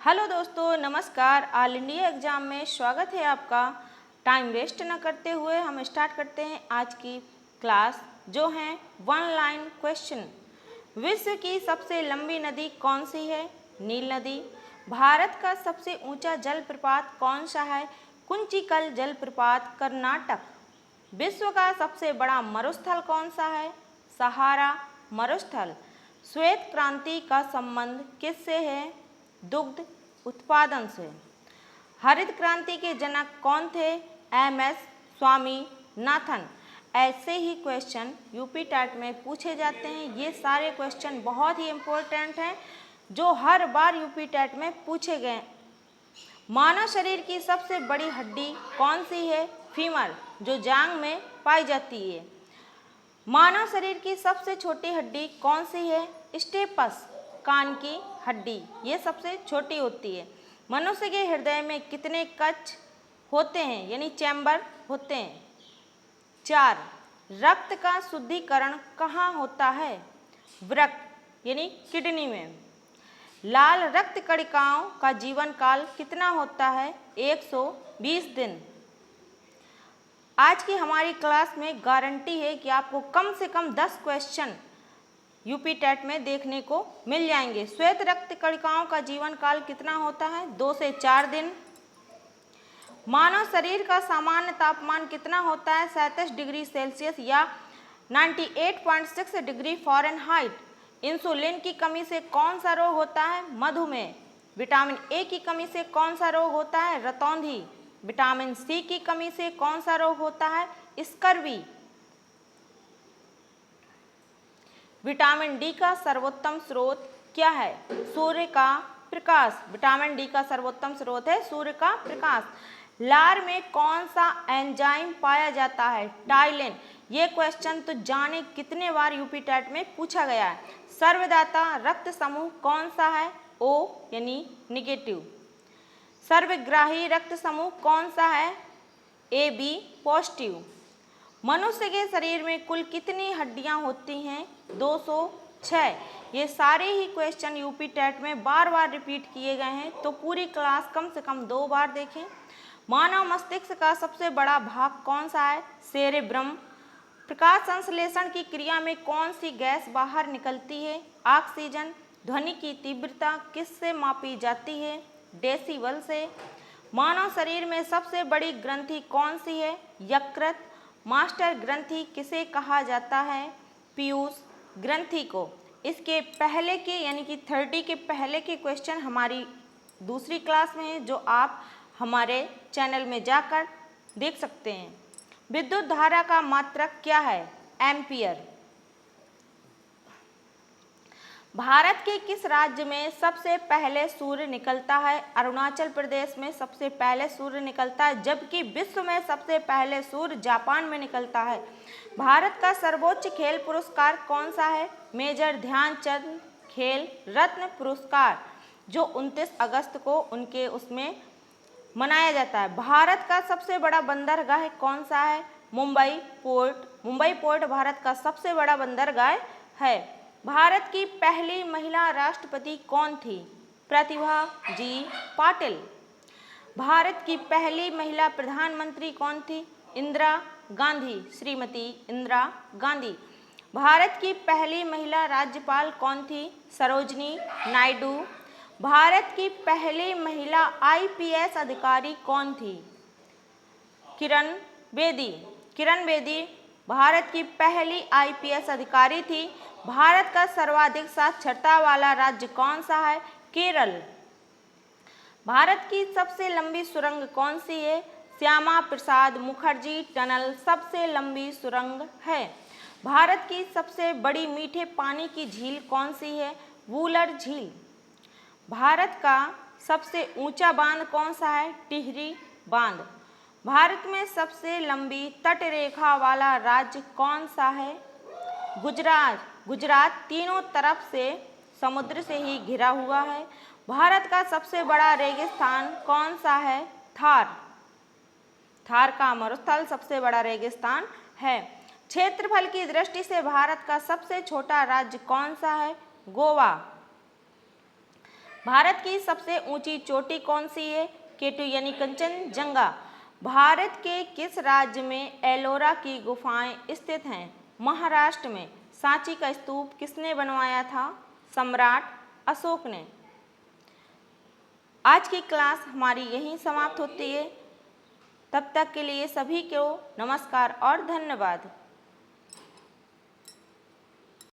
Hello दोस्तों, नमस्कार। All India exam में स्वागत है आपका। टाइम वेस्ट न करते हुए हम स्टार्ट करते हैं आज की क्लास, जो है वन लाइन क्वेश्चन। विश्व की सबसे लंबी नदी कौन सी है? नील नदी। भारत का सबसे ऊंचा जलप्रपात कौन सा है? कुंचिकल जलप्रपात, कर्नाटक। विश्व का सबसे बड़ा मरुस्थल कौन सा है? सहारा मरुस्थल। श्वेत क्रांति का संबंध किससे है? दुग्ध उत्पादन से। हरित क्रांति के जनक कौन थे? एम.एस. स्वामीनाथन। ऐसे ही क्वेश्चन यूपी टेट में पूछे जाते हैं। ये सारे क्वेश्चन बहुत ही इम्पोर्टेंट हैं, जो हर बार यूपी टेट में पूछे गए। मानव शरीर की सबसे बड़ी हड्डी कौन सी है? फीमर, जो जांघ में पाई जाती है। मानव शरीर की सबसे छोटी हड्डी कौन सी है? स्टेपस, कान की हड्डी, ये सबसे छोटी होती है। मनुष्य के हृदय में कितने कक्ष होते हैं, यानी चैम्बर होते हैं? 4। रक्त का शुद्धिकरण कहाँ होता है? वृक्क, यानी किडनी में। लाल रक्त कणिकाओं का जीवन काल कितना होता है? 120 दिन। आज की हमारी क्लास में गारंटी है कि आपको कम से कम 10 क्वेश्चन यूपी टेट में देखने को मिल जाएंगे। श्वेत रक्त कणिकाओं का जीवन काल कितना होता है? 2 से 4 दिन। मानव शरीर का सामान्य तापमान कितना होता है? 37 डिग्री सेल्सियस या 98.6 डिग्री फ़ारेनहाइट। इंसुलिन की कमी से कौन सा रोग होता है? मधुमेह। विटामिन ए की कमी से कौन सा रोग होता है? रतौंधी। विटामिन सी की कमी से कौन सा रोग होता है? स्कर्वी। विटामिन डी का सर्वोत्तम स्रोत क्या है? सूर्य का प्रकाश। विटामिन डी का सर्वोत्तम स्रोत है सूर्य का प्रकाश। लार में कौन सा एंजाइम पाया जाता है? टाइलिन। ये क्वेश्चन तो जाने कितने बार यूपी टेट में पूछा गया है। सर्वदाता रक्त समूह कौन सा है? ओ, यानी निगेटिव। सर्वग्राही रक्त समूह कौन सा है? A B positive. मनुष्य के शरीर में कुल कितनी हड्डियां होती हैं? 206। ये सारे ही क्वेश्चन यूपी टेट में बार बार रिपीट किए गए हैं, तो पूरी क्लास कम से कम 2 बार देखें। मानव मस्तिष्क का सबसे बड़ा भाग कौन सा है? सेरेब्रम। प्रकाश संश्लेषण की क्रिया में कौन सी गैस बाहर निकलती है? ऑक्सीजन। ध्वनि की तीव्रता किससे मापी जाती है? डेसिबल से। मानव शरीर में सबसे बड़ी ग्रंथि कौन सी है? यकृत। मास्टर ग्रंथि किसे कहा जाता है? पीयूष ग्रंथि को। इसके पहले के, यानी कि 30 के पहले के क्वेश्चन हमारी दूसरी क्लास में है, जो आप हमारे चैनल में जाकर देख सकते हैं। विद्युत धारा का मात्रक क्या है? एम्पियर। भारत के किस राज्य में सबसे पहले सूर्य निकलता है? अरुणाचल प्रदेश में सबसे पहले सूर्य निकलता है, जबकि विश्व में सबसे पहले सूर्य जापान में निकलता है। भारत का सर्वोच्च खेल पुरस्कार कौन सा है? मेजर ध्यानचंद खेल रत्न पुरस्कार, जो 29 अगस्त को उनके उसमें मनाया जाता है। भारत का सबसे बड़ा बंदरगाह कौन सा है? मुंबई पोर्ट। मुंबई पोर्ट भारत का सबसे बड़ा बंदरगाह है। भारत की पहली महिला राष्ट्रपति कौन थी? प्रतिभा जी पाटिल। भारत की पहली महिला प्रधानमंत्री कौन थी? इंदिरा गांधी, श्रीमती इंदिरा गांधी। भारत की पहली महिला राज्यपाल कौन थी? सरोजनी नायडू। भारत की पहली महिला IPS अधिकारी कौन थी? किरण बेदी। किरण बेदी भारत की पहली IPS अधिकारी थी। भारत का सर्वाधिक साक्षरता वाला राज्य कौन सा है? केरल। भारत की सबसे लंबी सुरंग कौन सी है? श्यामा प्रसाद मुखर्जी टनल सबसे लंबी सुरंग है। भारत की सबसे बड़ी मीठे पानी की झील कौन सी है? वूलर झील। भारत का सबसे ऊंचा बांध कौन सा है? टिहरी बांध। भारत में सबसे लंबी तटरेखा वाला राज्य कौन सा है? गुजरात। गुजरात तीनों तरफ से समुद्र से ही घिरा हुआ है। भारत का सबसे बड़ा रेगिस्तान कौन सा है? थार। थार का मरुस्थल सबसे बड़ा रेगिस्तान है। क्षेत्रफल की दृष्टि से भारत का सबसे छोटा राज्य कौन सा है? गोवा। भारत की सबसे ऊंची चोटी कौन सी है? K2 यानी कंचनजंगा। भारत के किस राज्य में एलोरा की गुफाएं स्थित हैं? महाराष्ट्र में। सांची का स्तूप किसने बनवाया था? सम्राट अशोक ने। आज की क्लास हमारी यहीं समाप्त होती है। तब तक के लिए सभी को नमस्कार और धन्यवाद।